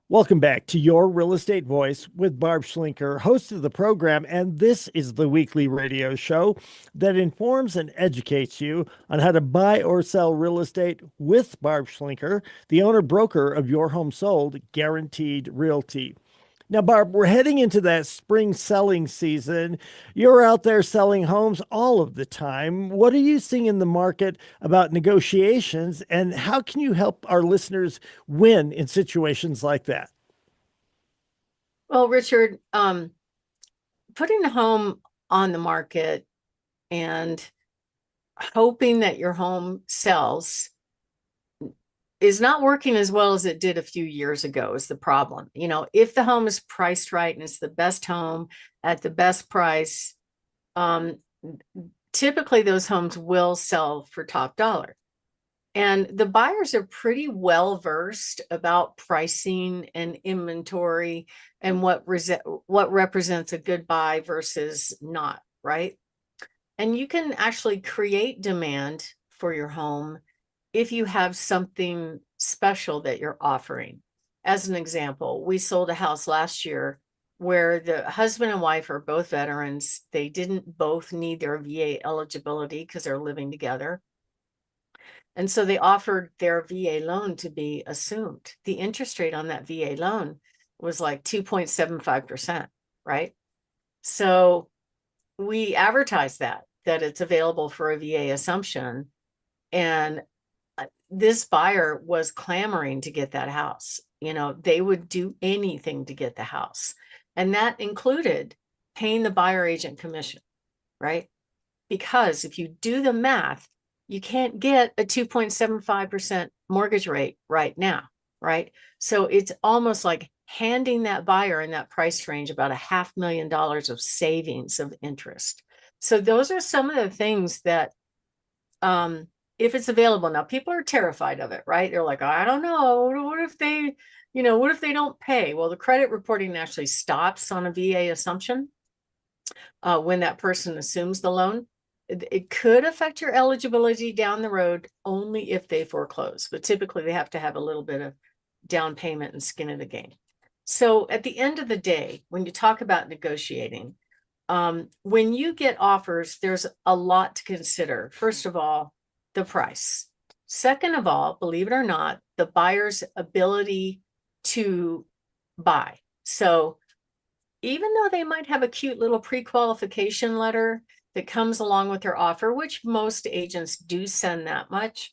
Welcome back to Your Real Estate Voice with Barb Schlinker, host of the program. And this is the weekly radio show that informs and educates you on how to buy or sell real estate with Barb Schlinker, the owner broker of Your Home Sold Guaranteed Realty. Now, Barb, we're heading into that spring selling season. You're out there selling homes all of the time. What are you seeing in the market about negotiations, and how can you help our listeners win in situations like that? Well, Richard, putting a home on the market and hoping that your home sells is not working as well as it did a few years ago is the problem. If the home is priced right and it's the best home at the best price, um, typically those homes will sell for top dollar. And the buyers are pretty well versed about pricing and inventory and what represents a good buy versus not, right? And you can actually create demand for your home if you have something special that you're offering. As an example, we sold a house last year where the husband and wife are both veterans. They didn't both need their VA eligibility because they're living together. And so they offered their VA loan to be assumed. The interest rate on that VA loan was like 2.75%, right? So we advertised that it's available for a VA assumption. And this buyer was clamoring to get that house. They would do anything to get the house. And that included paying the buyer agent commission, right? Because if you do the math, you can't get a 2.75% mortgage rate right now, right? So it's almost like handing that buyer in that price range about $500,000 of savings of interest. So those are some of the things that, if it's available now, people are terrified of it, right? They're like, I don't know. What if they don't pay? Well, the credit reporting actually stops on a VA assumption when that person assumes the loan. It could affect your eligibility down the road only if they foreclose, but typically they have to have a little bit of down payment and skin in the game. So at the end of the day, when you talk about negotiating, when you get offers, there's a lot to consider. First of all, the price. Second of all, believe it or not, the buyer's ability to buy. So even though they might have a cute little pre-qualification letter that comes along with their offer, which most agents do send that much,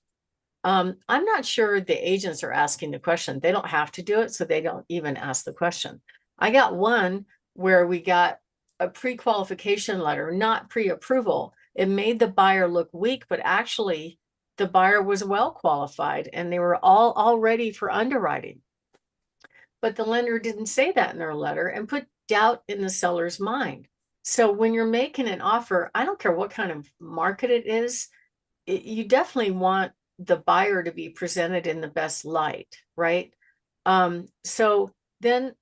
I'm not sure the agents are asking the question. They don't have to do it, so they don't even ask the question. I got one where we got a pre-qualification letter, not pre-approval. It made the buyer look weak, but actually the buyer was well qualified and they were all ready for underwriting. But the lender didn't say that in their letter and put doubt in the seller's mind. So when you're making an offer, I don't care what kind of market it is, you definitely want the buyer to be presented in the best light, right? So then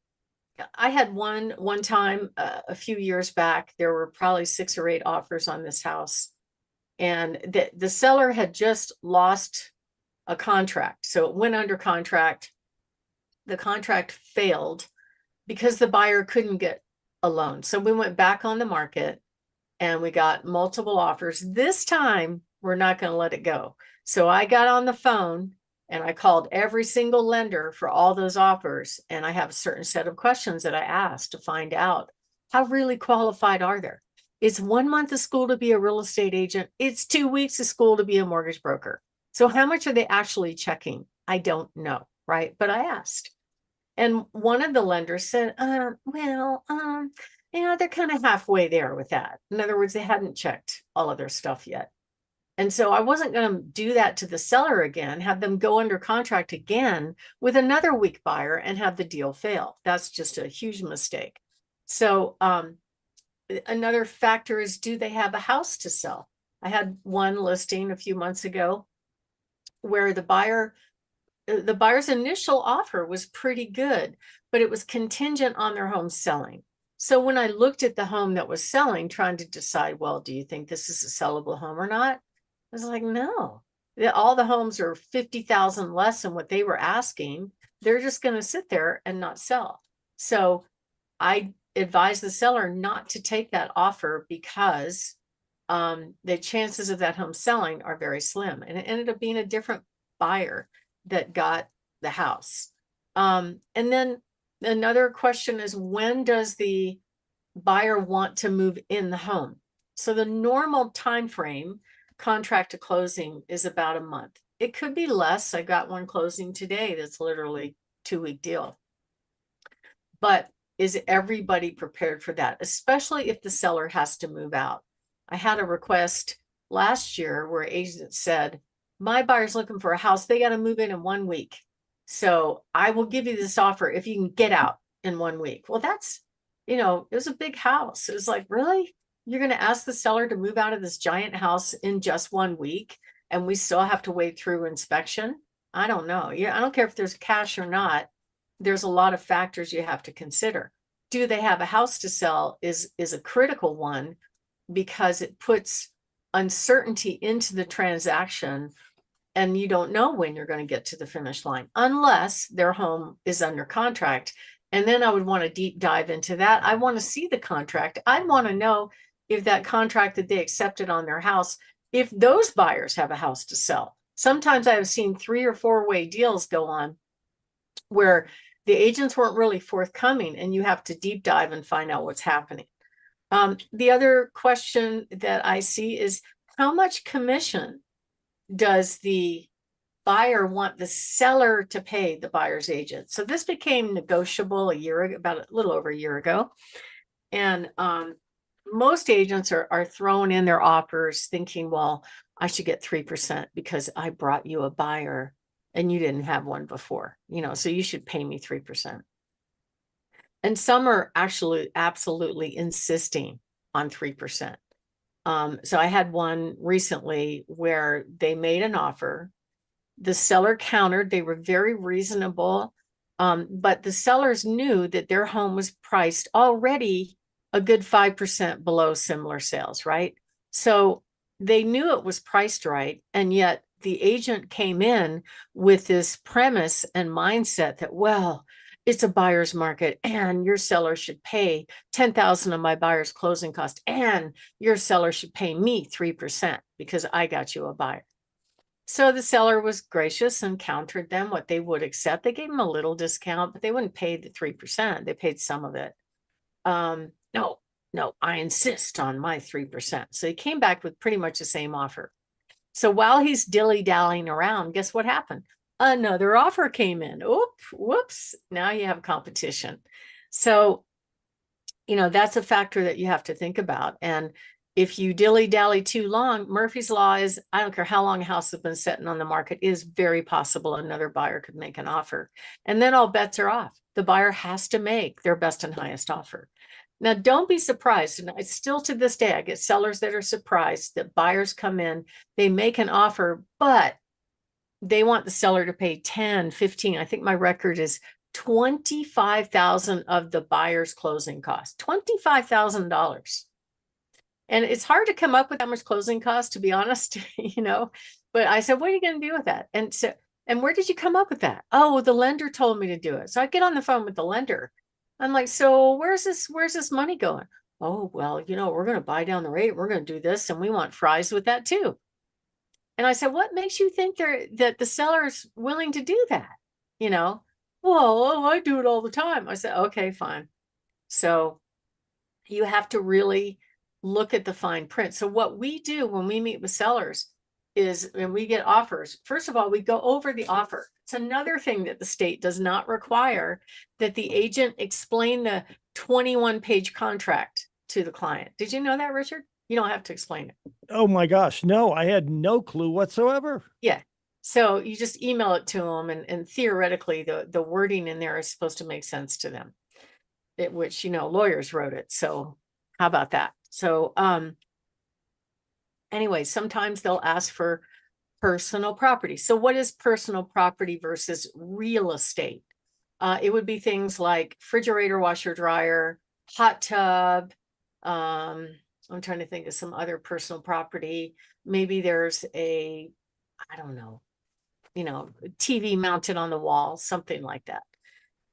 I had one time a few years back, there were probably 6 or 8 offers on this house, and the seller had just lost a contract. So it went under contract. The contract failed because the buyer couldn't get a loan. So we went back on the market and we got multiple offers. This time, we're not going to let it go. So I got on the phone and I called every single lender for all those offers. And I have a certain set of questions that I asked to find out how really qualified are they? It's 1 month of school to be a real estate agent. It's 2 weeks of school to be a mortgage broker. So how much are they actually checking? I don't know, right? But I asked. And one of the lenders said, they're kind of halfway there with that. In other words, they hadn't checked all of their stuff yet. And so I wasn't going to do that to the seller again, have them go under contract again with another weak buyer and have the deal fail. That's just a huge mistake. So another factor is, do they have a house to sell? I had one listing a few months ago where the buyer's initial offer was pretty good, but it was contingent on their home selling. So when I looked at the home that was selling, trying to decide, well, do you think this is a sellable home or not? I was like, no, all the homes are 50,000 less than what they were asking. they're just going to sit there and not sell. So I advise the seller not to take that offer because the chances of that home selling are very slim. And it ended up being a different buyer that got the house. And then another question is, when does the buyer want to move in the home? So the normal time frame, contract to closing, is about a month. It could be less. I got one closing today that's literally 2-week deal. But is everybody prepared for that, especially if the seller has to move out? I had a request last year where an agent said, my buyer's looking for a house. They got to move in 1 week. So I will give you this offer if you can get out in 1 week. Well, that's, it was a big house. It was like, really? You're going to ask the seller to move out of this giant house in just 1 week, and we still have to wait through inspection? I don't know. Yeah, I don't care if there's cash or not. There's a lot of factors you have to consider. Do they have a house to sell is a critical one, because it puts uncertainty into the transaction, and you don't know when you're going to get to the finish line unless their home is under contract. And then I would want to deep dive into that. I want to see the contract. I want to know if that contract that they accepted on their house, if those buyers have a house to sell. Sometimes I have seen 3 or 4-way deals go on where the agents weren't really forthcoming, and you have to deep dive and find out what's happening. The other question that I see is, how much commission does the buyer want the seller to pay the buyer's agent? So this became negotiable about a little over a year ago. And most agents are throwing in their offers thinking, well, I should get 3% because I brought you a buyer and you didn't have one before, so you should pay me 3%. And some are actually absolutely insisting on 3%. So I had one recently where they made an offer. The seller countered. They were very reasonable. But the sellers knew that their home was priced already a good 5% below similar sales, right? So they knew it was priced right. And yet the agent came in with this premise and mindset that, well, it's a buyer's market and your seller should pay 10,000 of my buyer's closing cost, and your seller should pay me 3% because I got you a buyer. So the seller was gracious and countered them what they would accept. They gave them a little discount, but they wouldn't pay the 3%. They paid some of it. No, I insist on my 3%. So he came back with pretty much the same offer. So while he's dilly-dallying around, guess what happened? Another offer came in. Whoops. Now you have competition. So, that's a factor that you have to think about. And if you dilly-dally too long, Murphy's Law is, I don't care how long a house has been sitting on the market, it is very possible another buyer could make an offer. And then all bets are off. The buyer has to make their best and highest offer. Now, don't be surprised. And it's still to this day, I get sellers that are surprised that buyers come in, they make an offer, but they want the seller to pay 10, 15. I think my record is 25,000 of the buyer's closing cost, $25,000. And it's hard to come up with that much closing cost, to be honest, but I said, what are you going to do with that? And so, and where did you come up with that? Oh, the lender told me to do it. So I get on the phone with the lender. I'm like, so where's this money going? Oh, well, we're going to buy down the rate. We're going to do this. And we want fries with that too. And I said, what makes you think that the seller's willing to do that? Well, I do it all the time. I said, okay, fine. So you have to really look at the fine print. So what we do when we meet with sellers is, when we get offers, first of all, we go over the offer. It's another thing that the state does not require, that the agent explain the 21-page contract to the client. Did you know that, Richard? You don't have to explain it. Oh my gosh, no, I had no clue whatsoever. Yeah. So you just email it to them, and theoretically the wording in there is supposed to make sense to them, which, lawyers wrote it. So how about that? So anyway, sometimes they'll ask for personal property. So what is personal property versus real estate? It would be things like refrigerator, washer, dryer, hot tub. I'm trying to think of some other personal property. Maybe there's I don't know, TV mounted on the wall, something like that.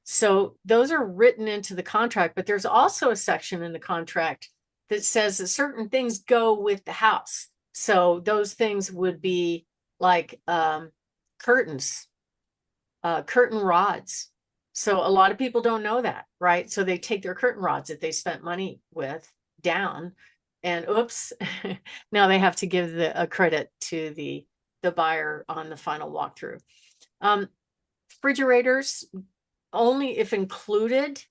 So those are written into the contract, but there's also a section in the contract that says that certain things go with the house. So those things would be like curtains, curtain rods. So a lot of people don't know that, right? So they take their curtain rods that they spent money with down, and oops, now they have to give a credit to the buyer on the final walkthrough. Refrigerators, only if included.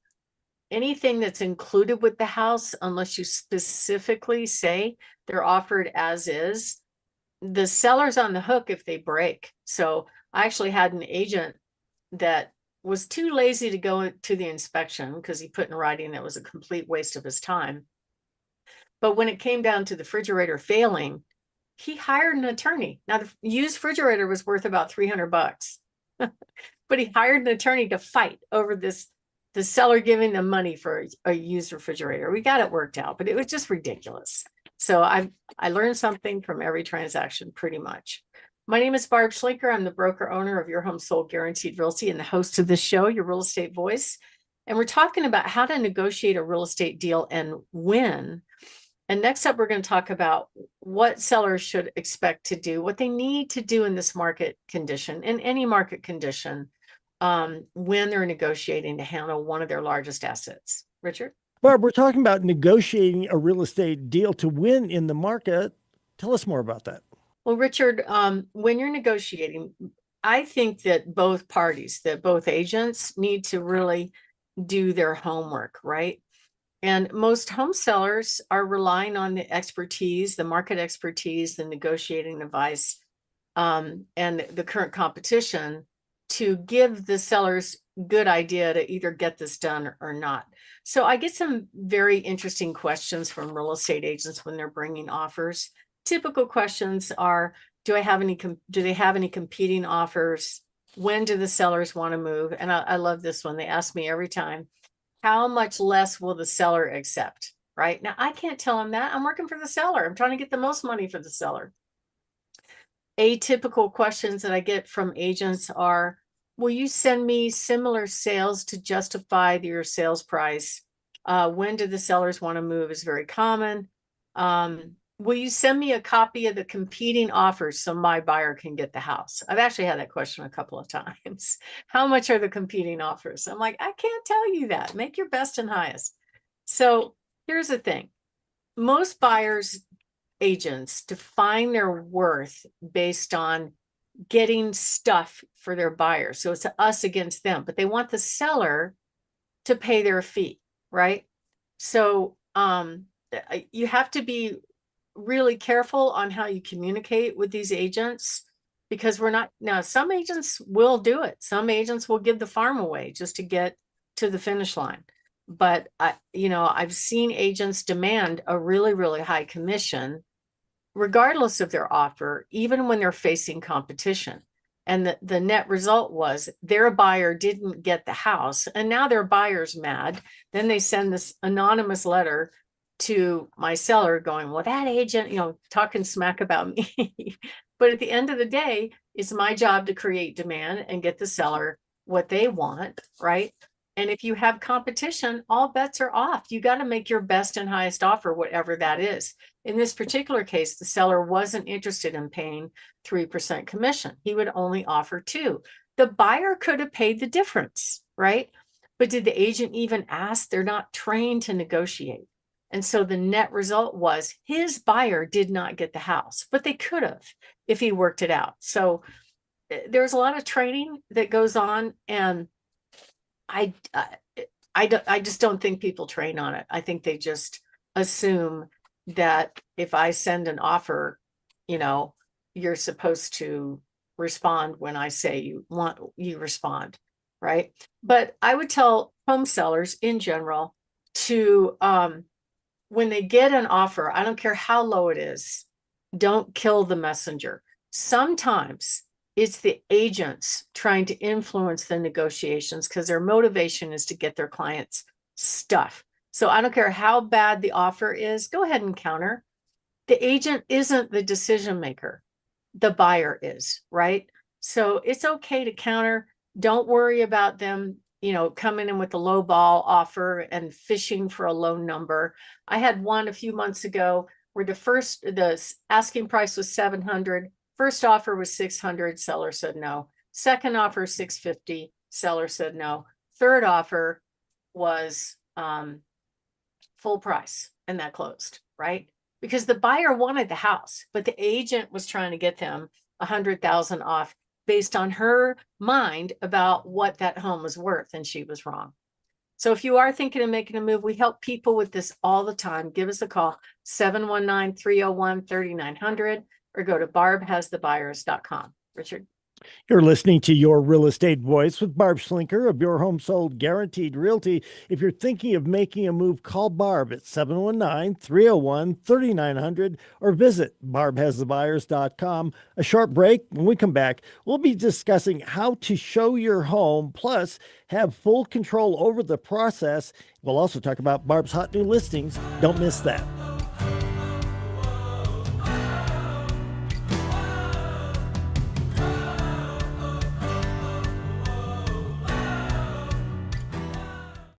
Anything that's included with the house, unless you specifically say they're offered as is, the seller's on the hook if they break. So I actually had an agent that was too lazy to go to the inspection because he put in writing that was a complete waste of his time. But when it came down to the refrigerator failing, he hired an attorney. Now the used refrigerator was worth about $300, but he hired an attorney to fight over this, the seller giving them money for a used refrigerator. We got it worked out, but it was just ridiculous. So I learned something from every transaction pretty much. My name is Barb Schlinker. I'm the broker owner of Your Home Sold Guaranteed Realty and the host of this show, Your Real Estate Voice. And we're talking about how to negotiate a real estate deal and when. And next up, we're going to talk about what sellers should expect to do, what they need to do in this market condition, in any market condition, when they're negotiating to handle one of their largest assets. Richard? Barb, we're talking about negotiating a real estate deal to win in the market. Tell us more about that. Well, Richard, when you're negotiating, I think that both parties, that both agents need to really do their homework, right? And most home sellers are relying on the expertise, the market expertise, the negotiating advice, and the current competition to give the sellers good idea to either get this done or not. So I get some very interesting questions from real estate agents when they're bringing offers. Typical questions are, do they have any competing offers? When do the sellers want to move? And I love this one. They ask me every time, how much less will the seller accept? Right now, I can't tell them that. I'm working for the seller. I'm trying to get the most money for the seller. Atypical questions that I get from agents are, will you send me similar sales to justify your sales price? When do the sellers want to move is very common. Will you send me a copy of the competing offers so my buyer can get the house? I've actually had that question a couple of times. How much are the competing offers? I'm like, I can't tell you that. Make your best and highest. So here's the thing. Most buyers, agents, define their worth based on getting stuff for their buyers. So it's us against them, but they want the seller to pay their fee, right? So you have to be really careful on how you communicate with these agents, because we're not, now some agents will do it. Some agents will give the farm away just to get to the finish line. But I've seen agents demand a really, really high commission regardless of their offer, even when they're facing competition. And the net result was their buyer didn't get the house, and now their buyer's mad. Then they send this anonymous letter to my seller going, well, that agent, talking smack about me. But at the end of the day, it's my job to create demand and get the seller what they want, right? And if you have competition, all bets are off. You got to make your best and highest offer, whatever that is. In this particular case, the seller wasn't interested in paying 3% commission. He would only offer 2%. The buyer could have paid the difference, right? But did the agent even ask? They're not trained to negotiate. And so the net result was his buyer did not get the house, but they could have if he worked it out. So there's a lot of training that goes on, and I just don't think people train on it. I think they just assume that if I send an offer, you're supposed to respond when I say you respond, right? But I would tell home sellers in general to, when they get an offer, I don't care how low it is, don't kill the messenger. Sometimes it's the agents trying to influence the negotiations because their motivation is to get their clients stuff. So I don't care how bad the offer is, go ahead and counter. The agent isn't the decision maker. The buyer is, right? So it's okay to counter. Don't worry about them, coming in with a low ball offer and fishing for a low number. I had one a few months ago where the asking price was 700. First offer was 600. Seller said no. Second offer, 650. Seller said no. Third offer was full price, and that closed, right? Because the buyer wanted the house, but the agent was trying to get them 100,000 off based on her mind about what that home was worth, and she was wrong. So if you are thinking of making a move, we help people with this all the time. Give us a call, 719-301-3900, or go to barbhasthebuyers.com. Richard. You're listening to Your Real Estate Voice with Barb Schlinker of Your Home Sold Guaranteed Realty. If you're thinking of making a move, call Barb at 719-301-3900 or visit barbhasthebuyers.com. A short break. When we come back, we'll be discussing how to show your home, plus have full control over the process. We'll also talk about Barb's hot new listings. Don't miss that.